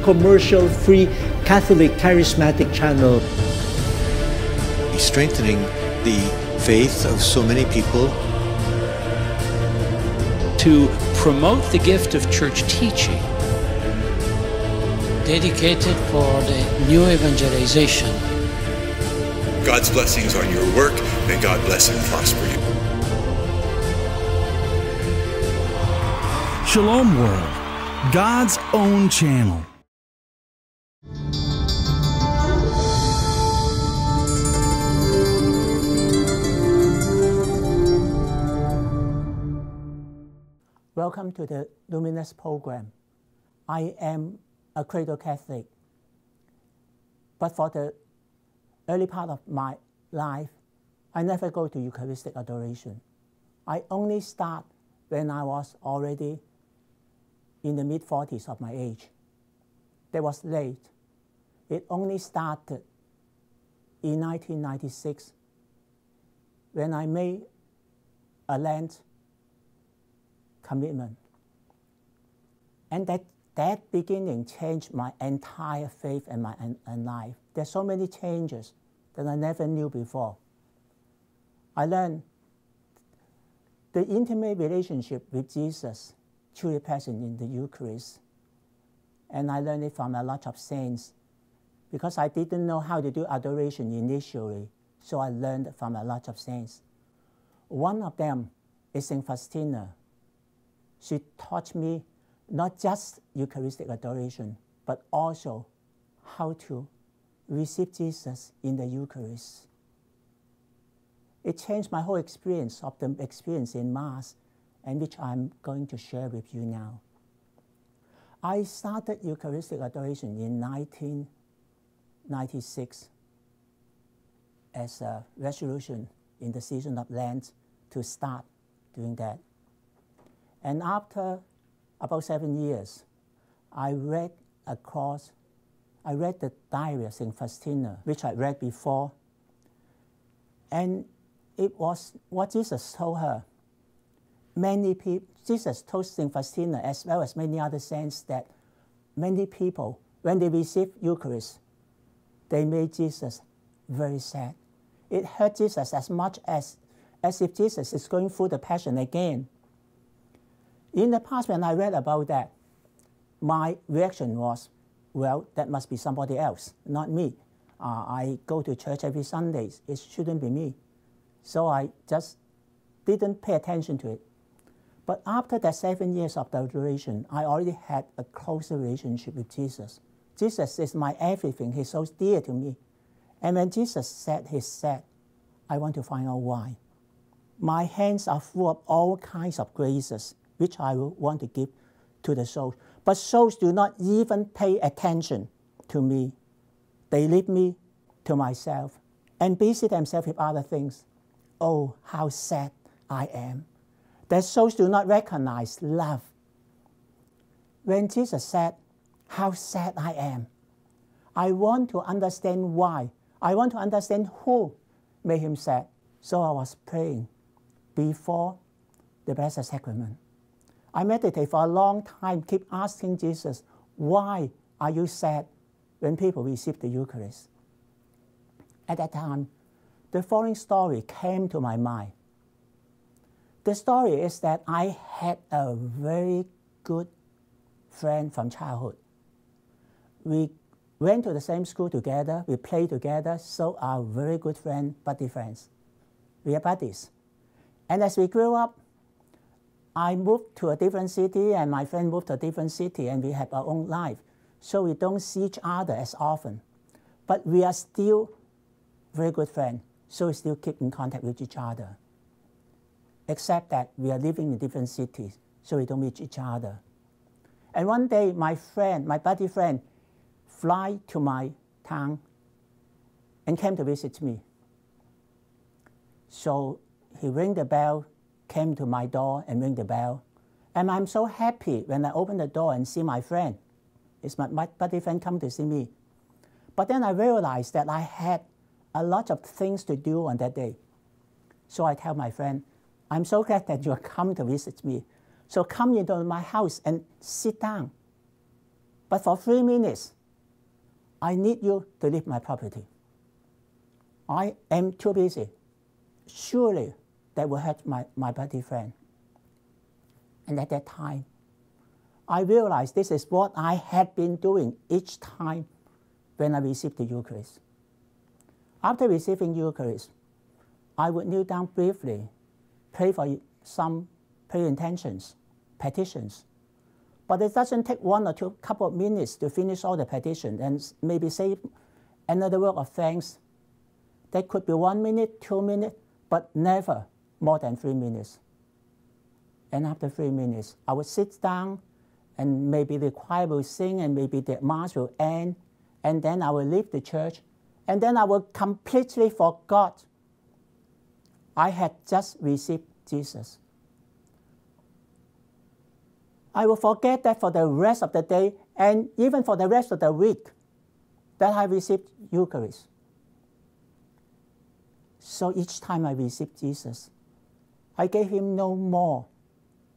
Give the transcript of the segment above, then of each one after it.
commercial-free Catholic charismatic channel. He's strengthening the faith of so many people. To promote the gift of church teaching, dedicated for the new evangelization. God's blessings on your work. May God bless and prosper you. Shalom World, God's own channel. Welcome to the Luminous program. I am a cradle Catholic, but for the early part of my life, I never go to Eucharistic adoration. I only start when I was already in the mid-40s of my age. That was late. It only started in 1996 when I made a Lent commitment. And that beginning changed my entire faith and my life. There's so many changes that I never knew before. I learned the intimate relationship with Jesus truly present in the Eucharist. And I learned it from a lot of saints because I didn't know how to do adoration initially, so I learned from a lot of saints. One of them is Saint Faustina. She taught me not just Eucharistic adoration, but also how to receive Jesus in the Eucharist. It changed my whole experience of the experience in Mass, and which I'm going to share with you now. I started Eucharistic adoration in 1996 as a resolution in the season of Lent to start doing that. And after about 7 years, I read the diary of St. Faustina, which I read before, and it was what Jesus told her. Many people, Jesus told St. Faustina, as well as many other saints, that many people, when they receive Eucharist, they made Jesus very sad. It hurt Jesus as much as if Jesus is going through the Passion again. In the past, when I read about that, my reaction was, well, that must be somebody else, not me. I go to church every Sunday. It shouldn't be me. So I just didn't pay attention to it. But after that 7 years of the adoration, I already had a closer relationship with Jesus. Jesus is my everything. He's so dear to me. And when Jesus said he's sad, I want to find out why. My hands are full of all kinds of graces, which I want to give to the souls. But souls do not even pay attention to me. They leave me to myself and busy themselves with other things. Oh, how sad I am. That souls do not recognize love. When Jesus said, how sad I am, I want to understand why. I want to understand who made him sad. So I was praying before the Blessed Sacrament. I meditate for a long time, keep asking Jesus, why are you sad when people receive the Eucharist? At that time, the following story came to my mind. The story is that I had a very good friend from childhood. We went to the same school together, we played together, so our very good friend, buddy friends. We are buddies. And as we grew up, I moved to a different city and my friend moved to a different city and we have our own life. So we don't see each other as often. But we are still very good friends, so we still keep in contact with each other. Except that we are living in different cities, so we don't meet each other. And one day, my buddy friend, fly to my town and came to visit me. So he rang the bell, came to my door and rang the bell. And I'm so happy when I open the door and see my friend. It's my buddy friend come to see me. But then I realized that I had a lot of things to do on that day. So I tell my friend, I'm so glad that you have come to visit me. So come into my house and sit down. But for 3 minutes, I need you to leave my property. I am too busy. Surely that will hurt my buddy friend. And at that time, I realized this is what I had been doing each time when I received the Eucharist. After receiving Eucharist, I would kneel down briefly, pray for some prayer intentions, petitions. But it doesn't take 1 or 2 couple of minutes to finish all the petitions and maybe say another word of thanks. That could be 1 minute, 2 minutes, but never more than 3 minutes. And after 3 minutes, I would sit down and maybe the choir will sing and maybe the mass will end, and then I will leave the church, and then I will completely forget I had just received Jesus. I will forget that for the rest of the day and even for the rest of the week that I received Eucharist. So each time I received Jesus, I gave him no more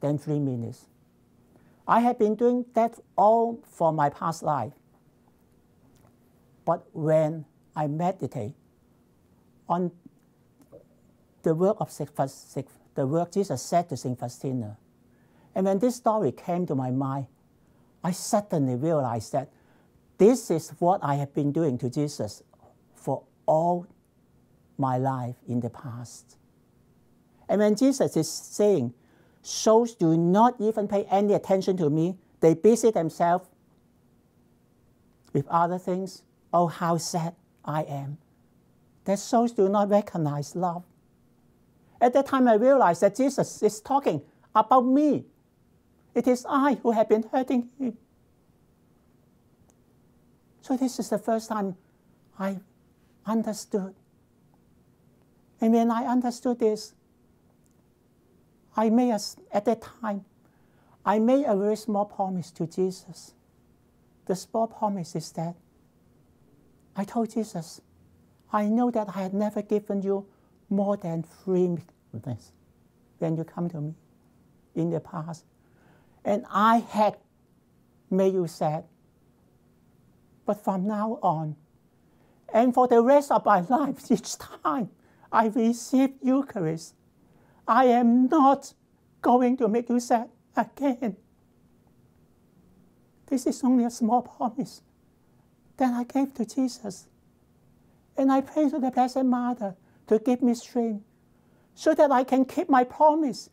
than 3 minutes. I had been doing that all for my past life. But when I meditate on the work of the work Jesus said to St. Faustina, and when this story came to my mind, I suddenly realized that this is what I have been doing to Jesus for all my life in the past. And when Jesus is saying, souls do not even pay any attention to me, they busy themselves with other things, oh, how sad I am. That souls do not recognize love. At that time, I realized that Jesus is talking about me. It is I who have been hurting him. So this is the first time I understood. And when I understood this, at that time, I made a very small promise to Jesus. The small promise is that I told Jesus, I know that I had never given you more than 3 minutes when you come to me in the past. And I had made you sad. But from now on, and for the rest of my life, each time I receive Eucharist, I am not going to make you sad again. This is only a small promise that I gave to Jesus. And I pray to the Blessed Mother to give me strength so that I can keep my promise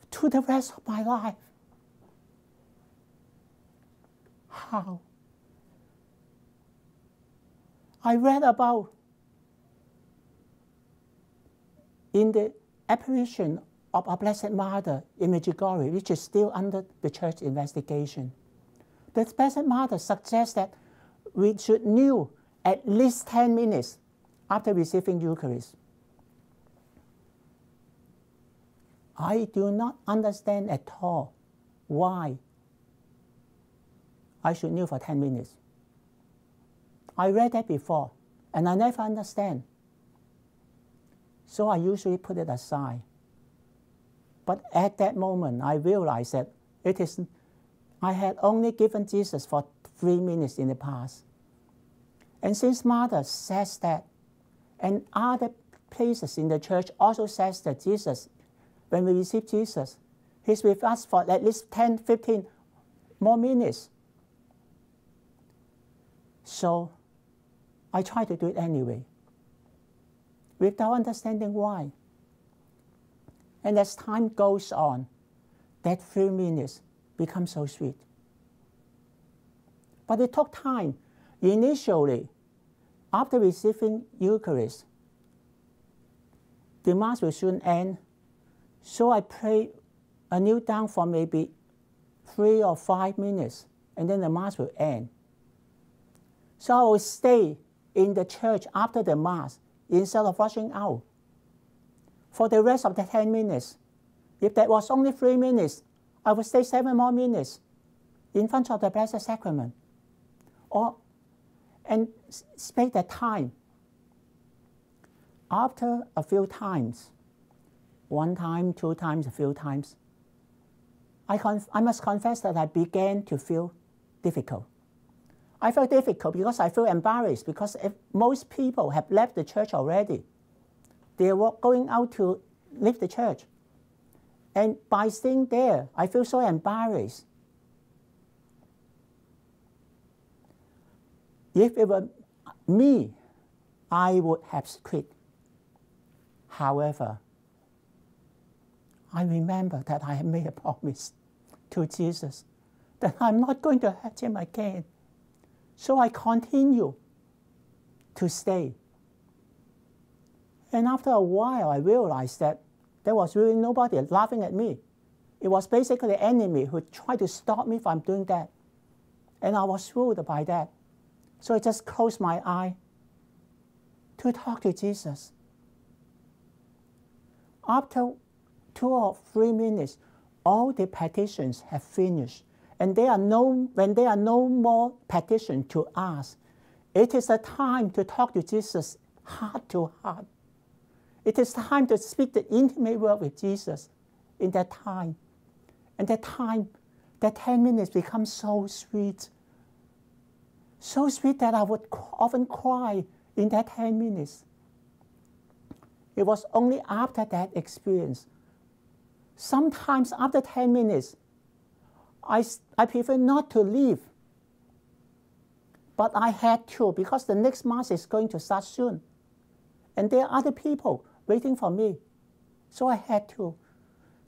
to the rest of my life. How? I read about in the apparition of our Blessed Mother in Medjugorje, which is still under the church investigation. The Blessed Mother suggests that we should kneel at least 10 minutes after receiving Eucharist. I do not understand at all why I should kneel for 10 minutes. I read that before, and I never understand. So I usually put it aside. But at that moment, I realized that I had only given Jesus for 3 minutes in the past. And since Mother says that, and other places in the church also says that Jesus, when we receive Jesus, he's with us for at least 10, 15 more minutes. So I try to do it anyway, without understanding why. And as time goes on, that 3 minutes becomes so sweet. But it took time. Initially, after receiving Eucharist, the Mass will soon end. So I kneel down for maybe 3 or 5 minutes, and then the Mass will end. So I will stay in the church after the Mass instead of rushing out. For the rest of the 10 minutes, if that was only 3 minutes, I would stay 7 more minutes in front of the Blessed Sacrament. And spend that time. After a few times, 1 time, 2 times, a few times, I must confess that I began to feel difficult. I felt difficult because I feel embarrassed because if most people have left the church already. They were going out to leave the church. And by staying there, I feel so embarrassed. If it were me, I would have quit. However, I remember that I had made a promise to Jesus that I'm not going to hurt him again. So I continue to stay. And after a while, I realized that there was really nobody laughing at me. It was basically the enemy who tried to stop me from doing that. And I was fooled by that. So I just closed my eye to talk to Jesus. After 2 or 3 minutes, all the petitions have finished. And when there are no more petitions to ask, it is the time to talk to Jesus heart to heart. It is time to speak the intimate word with Jesus in that time. And that time, that 10 minutes becomes so sweet. So sweet that I would often cry in that 10 minutes. It was only after that experience. Sometimes after 10 minutes, I prefer not to leave. But I had to because the next Mass is going to start soon. And there are other people waiting for me. So I had to.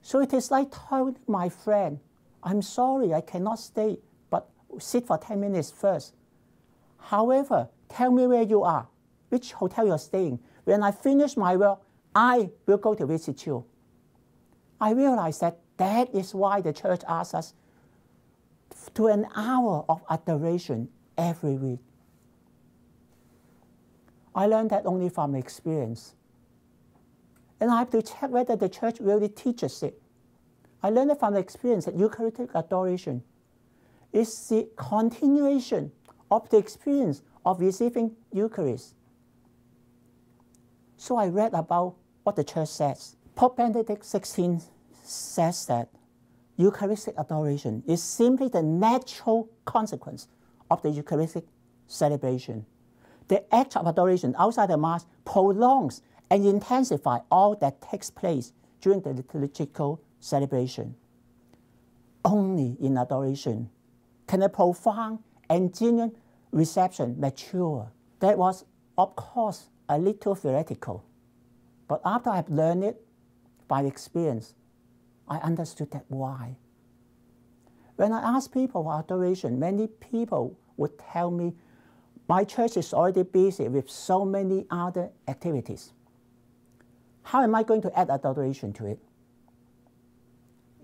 So it is like telling my friend, I'm sorry, I cannot stay, but sit for 10 minutes first. However, tell me where you are, which hotel you're staying. When I finish my work, I will go to visit you. I realized that is why the church asks us to an hour of adoration every week. I learned that only from experience. And I have to check whether the church really teaches it. I learned it from experience that Eucharistic adoration is the continuation of the experience of receiving Eucharist. So I read about what the church says. Pope Benedict XVI says that Eucharistic adoration is simply the natural consequence of the Eucharistic celebration. The act of adoration outside the Mass prolongs and intensifies all that takes place during the liturgical celebration. Only in adoration can a profound and genuine reception mature. That was, of course, a little theoretical. But after I've learned it by experience, I understood that why. When I ask people for adoration, many people would tell me, my church is already busy with so many other activities. How am I going to add adoration to it?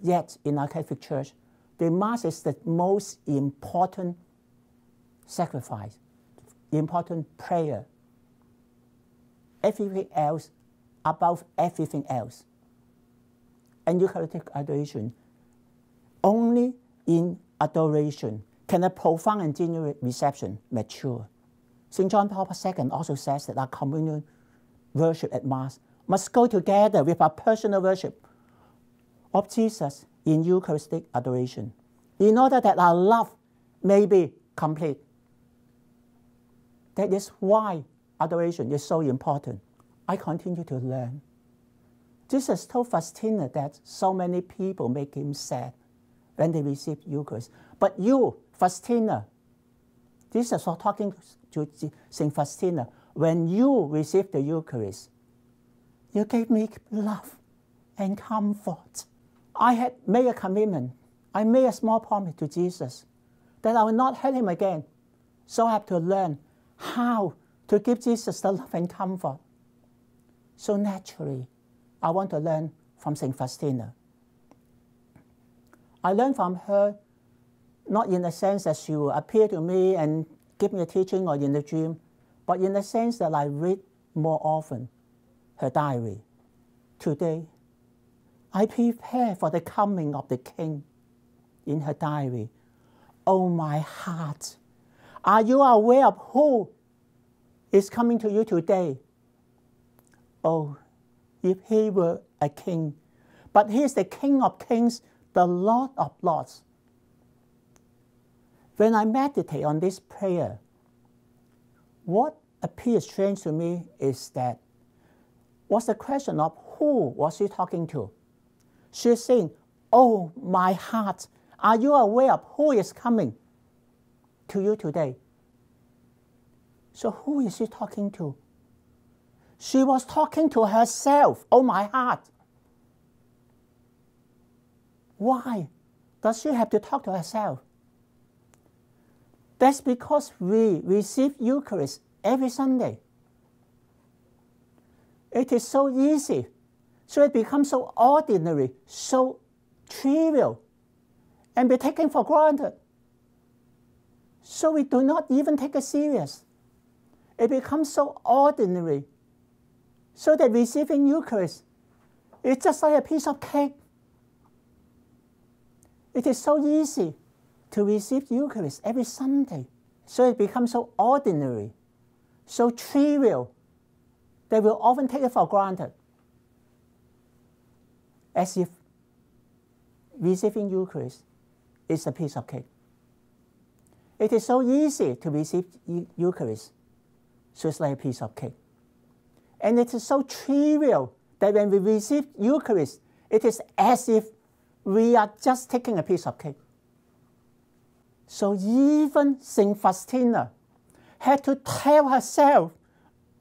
Yet, in our Catholic Church, the Mass is the most important sacrifice, important prayer. Everything else, above everything else. And Eucharistic adoration, only in adoration can a profound and genuine reception mature. St. John Paul II also says that our communion worship at Mass must go together with our personal worship of Jesus in Eucharistic adoration, in order that our love may be complete. That is why adoration is so important. I continue to learn. Jesus told Faustina that so many people make him sad when they receive Eucharist. But you, Faustina, Jesus was talking to St. Faustina, when you received the Eucharist, you gave me love and comfort. I had made a commitment. I made a small promise to Jesus that I will not hurt him again. So I have to learn how to give Jesus the love and comfort. So naturally, I want to learn from St. Faustina. I learned from her not in the sense that she will appear to me and give me a teaching or in a dream, but in the sense that I read more often her diary. Today, I prepare for the coming of the King. In her diary, oh my heart, are you aware of who is coming to you today? Oh, if he were a king, but he is the King of kings, the Lord of lords. When I meditate on this prayer, what appears strange to me is that was the question of who was she talking to? She's saying, oh, my heart, are you aware of who is coming to you today? So who is she talking to? She was talking to herself, oh, my heart. Why does she have to talk to herself? That's because we receive Eucharist every Sunday. It is so easy, so it becomes so ordinary, so trivial, and be taken for granted. So we do not even take it serious. It becomes so ordinary, so that receiving Eucharist is just like a piece of cake. It is so easy to receive Eucharist every Sunday, so it becomes so ordinary, so trivial, that we'll often take it for granted, as if receiving Eucharist is a piece of cake. It is so easy to receive Eucharist, so it's like a piece of cake. And it is so trivial that when we receive Eucharist, it is as if we are just taking a piece of cake. So even St. Faustina had to tell herself,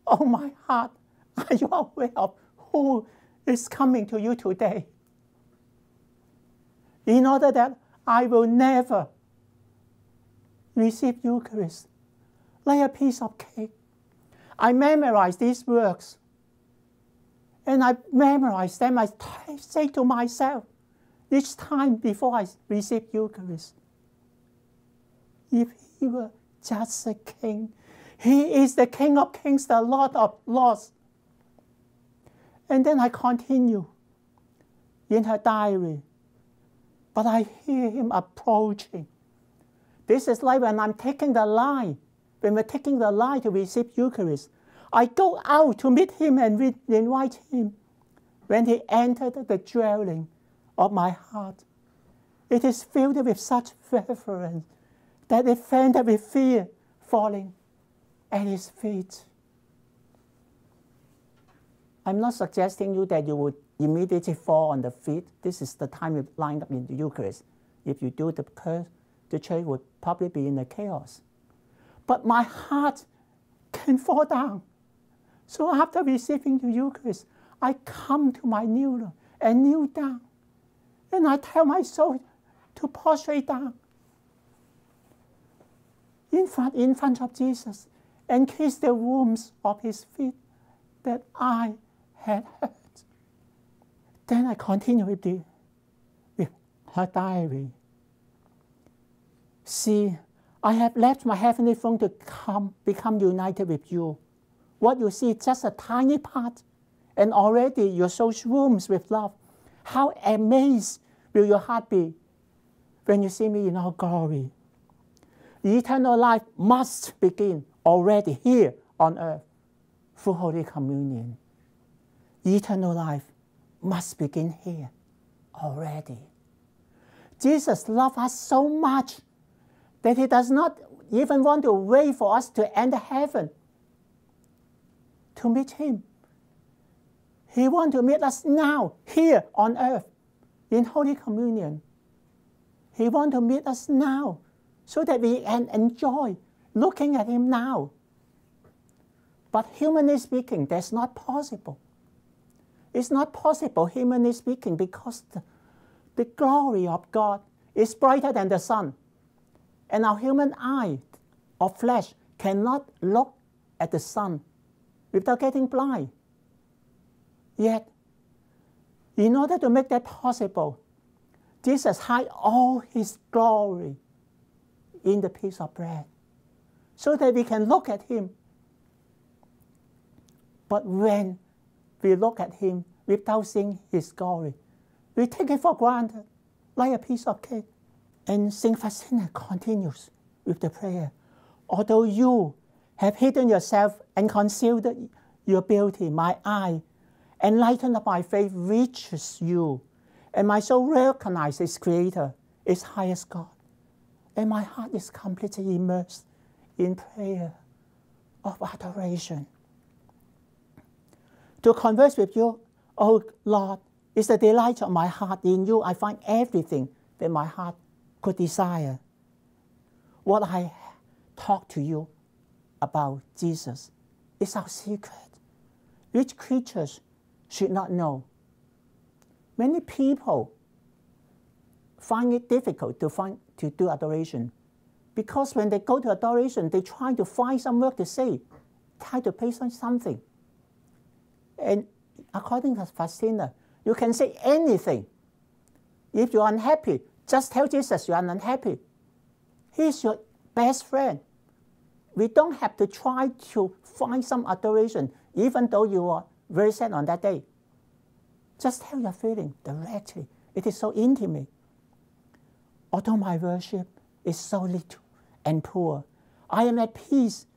oh, my heart, are you aware of who is coming to you today? In order that I will never receive Eucharist like a piece of cake. I memorize these words, and I memorize them. I say to myself each time before I receive Eucharist, if he were just a king, he is the King of Kings, the Lord of Lords. And then I continue in her diary, but I hear him approaching. This is like when I'm taking the line, when we're taking the line to receive Eucharist. I go out to meet him and invite him. When he entered the dwelling of my heart, it is filled with such reverence that it fainted with fear, falling at his feet. I'm not suggesting you that you would immediately fall on the feet. This is the time you line up in the Eucharist. If you do, the church would probably be in a chaos. But my heart can fall down. So after receiving the Eucharist, I come to my kneeler and kneel down. And I tell my soul to prostrate down in front of Jesus and kiss the wounds of his feet that I had hurt. Then I continue with her diary. See, I have left my heavenly throne to become united with you. What you see is just a tiny part, and already your soul swarms with love. How amazed will your heart be when you see me in all glory? The eternal life must begin already here on earth through Holy Communion. Eternal life must begin here already. Jesus loves us so much that he does not even want to wait for us to enter heaven to meet him. He wants to meet us now, here on earth, in Holy Communion. He wants to meet us now so that we can enjoy looking at him now. But humanly speaking, that's not possible. It's not possible, humanly speaking, because the glory of God is brighter than the sun. And our human eye of flesh cannot look at the sun without getting blind. Yet, in order to make that possible, Jesus hid all his glory in the piece of bread so that we can look at him. But when we look at him without seeing his glory, we take it for granted, like a piece of cake. And St. Faustina continues with the prayer. Although you have hidden yourself and concealed your beauty, my eye, enlightened by faith, reaches you, and my soul recognizes its Creator, its highest God. And my heart is completely immersed in prayer of adoration. To converse with you, oh Lord, is the delight of my heart. In you I find everything that my heart could desire. What I talk to you about Jesus is our secret, which creatures should not know. Many people find it difficult to do adoration because when they go to adoration, they try to find some word to say, try to play something. And according to Faustina, you can say anything. If you're unhappy, just tell Jesus you're unhappy. He's your best friend. We don't have to try to find some adoration, even though you are very sad on that day. Just tell your feeling directly. It is so intimate. Although my worship is so little and poor, I am at peace.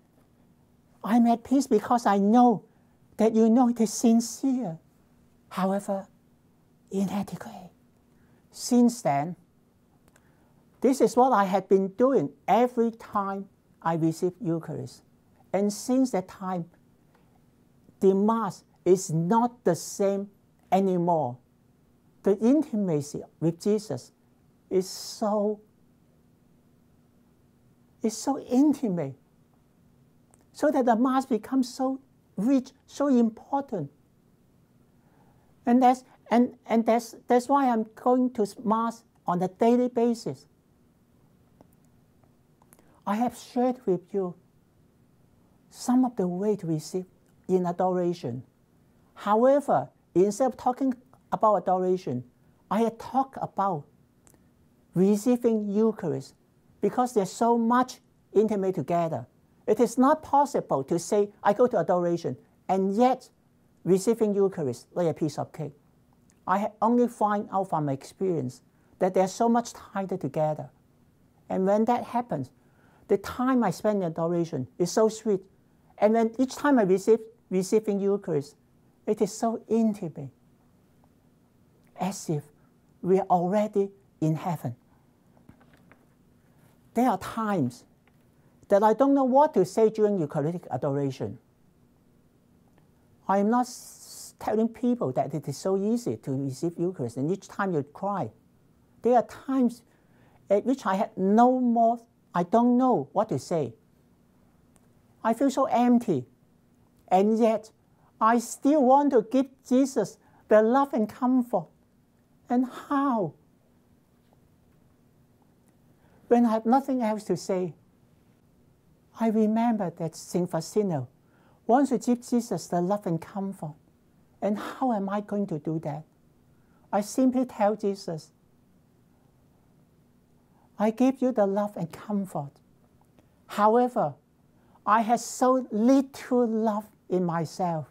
I am at peace because I know that you know it is sincere, however inadequate. Since then, this is what I had been doing every time I receive Eucharist. And since that time, the Mass is not the same anymore. The intimacy with Jesus is so intimate, so that the Mass becomes so rich, so important. And that's why I'm going to Mass on a daily basis. I have shared with you some of the way to receive in adoration. However, instead of talking about adoration, I had talked about receiving Eucharist because there's so much intimate together. It is not possible to say, I go to adoration, and yet receiving Eucharist like a piece of cake. I only find out from my experience that they're so much tied together. And when that happens, the time I spend in adoration is so sweet. And then each time I receiving Eucharist, it is so intimate, as if we are already in heaven. There are times that I don't know what to say during Eucharistic adoration. I am not telling people that it is so easy to receive Eucharist and each time you cry. There are times at which I don't know what to say. I feel so empty, and yet I still want to give Jesus the love and comfort. And how? When I have nothing else to say, I remember that St. Faustina wants to give Jesus the love and comfort. And how am I going to do that? I simply tell Jesus, I give you the love and comfort. However, I have so little love in myself.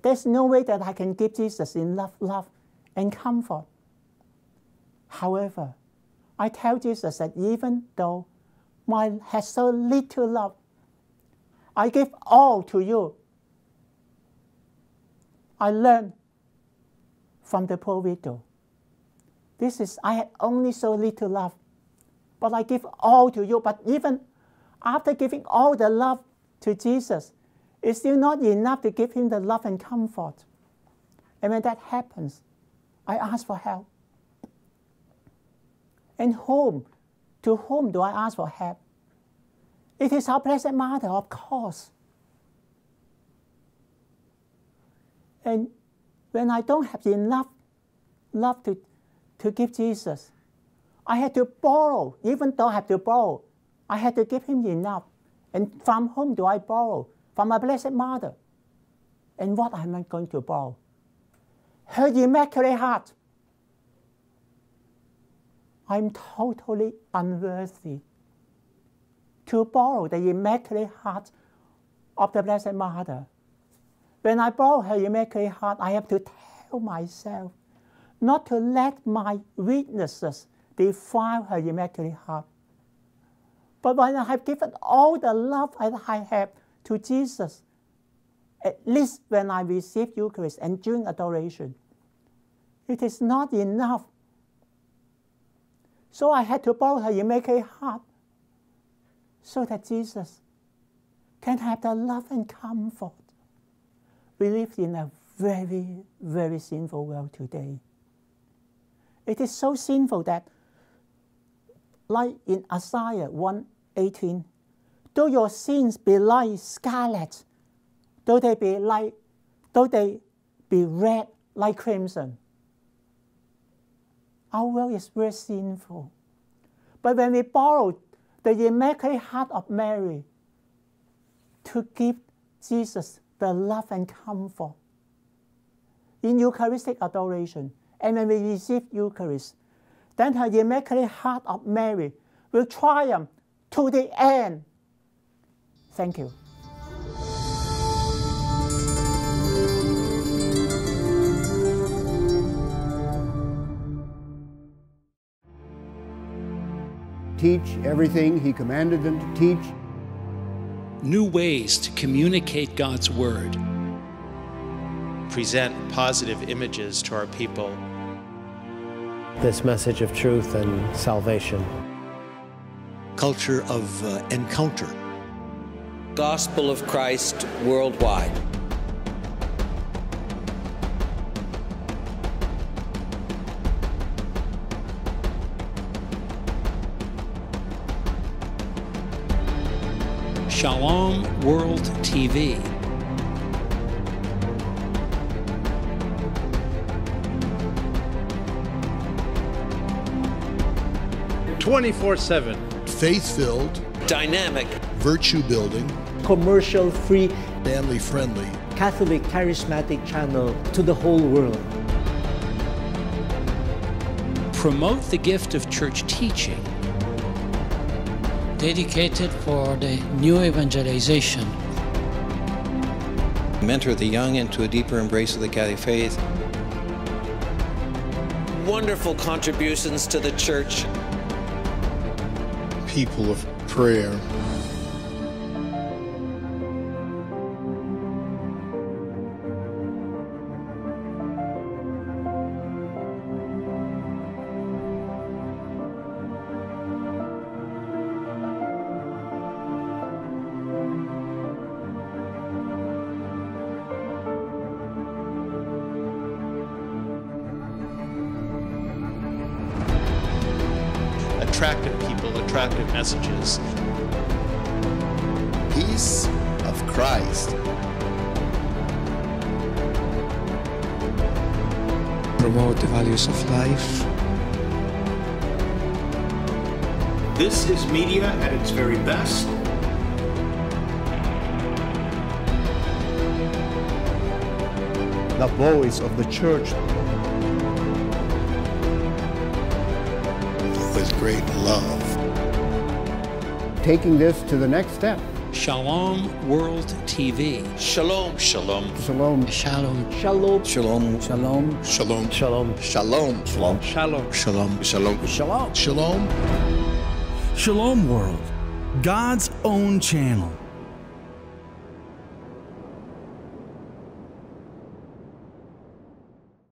There's no way that I can give Jesus enough love and comfort. However, I tell Jesus that even though I have so little love, I give all to you. I learned from the poor widow. I had only so little love, but I give all to you. But even after giving all the love to Jesus, it's still not enough to give him the love and comfort. And when that happens, I ask for help. And to whom do I ask for help? It is our Blessed Mother, of course. And when I don't have enough love to give Jesus, I had to borrow. Even though I have to borrow, I had to give him enough. And from whom do I borrow? From my Blessed Mother. And what am I going to borrow? Her Immaculate Heart. I'm totally unworthy to borrow the Immaculate Heart of the Blessed Mother. When I borrow her Immaculate Heart, I have to tell myself not to let my weaknesses defile her Immaculate Heart. But when I have given all the love that I have to Jesus, at least when I receive Eucharist and during adoration, it is not enough So I had to borrow her Immaculate Heart so that Jesus can have the love and comfort. We live in a very, very sinful world today. It is so sinful that, like in Isaiah 1:18, though your sins be like scarlet, though they be red like crimson. Our world is very sinful. But when we borrow the Immaculate Heart of Mary to give Jesus the love and comfort in Eucharistic adoration, and when we receive Eucharist, then her Immaculate Heart of Mary will triumph to the end. Thank you. Teach everything he commanded them to teach. New ways to communicate God's Word. Present positive images to our people. This message of truth and salvation. Culture of encounter. Gospel of Christ worldwide. Shalom World TV. Faith-filled, Dynamic, virtue-building, Commercial-free, family-friendly, Catholic charismatic channel to the whole world. Promote the gift of church teaching. Dedicated for the new evangelization. Mentor the young into a deeper embrace of the Catholic faith. wonderful contributions to the church. People of prayer. Attractive people, attractive messages. Peace of Christ. Promote the values of life. This is media at its very best. The voice of the church. With great love. Taking this to the next step. Shalom World TV. Shalom. Shalom. Shalom. Shalom. Shalom. Shalom. Shalom. Shalom. Shalom. Shalom. Shalom. Shalom. Shalom. Shalom. Shalom. Shalom. Shalom World, God's own channel.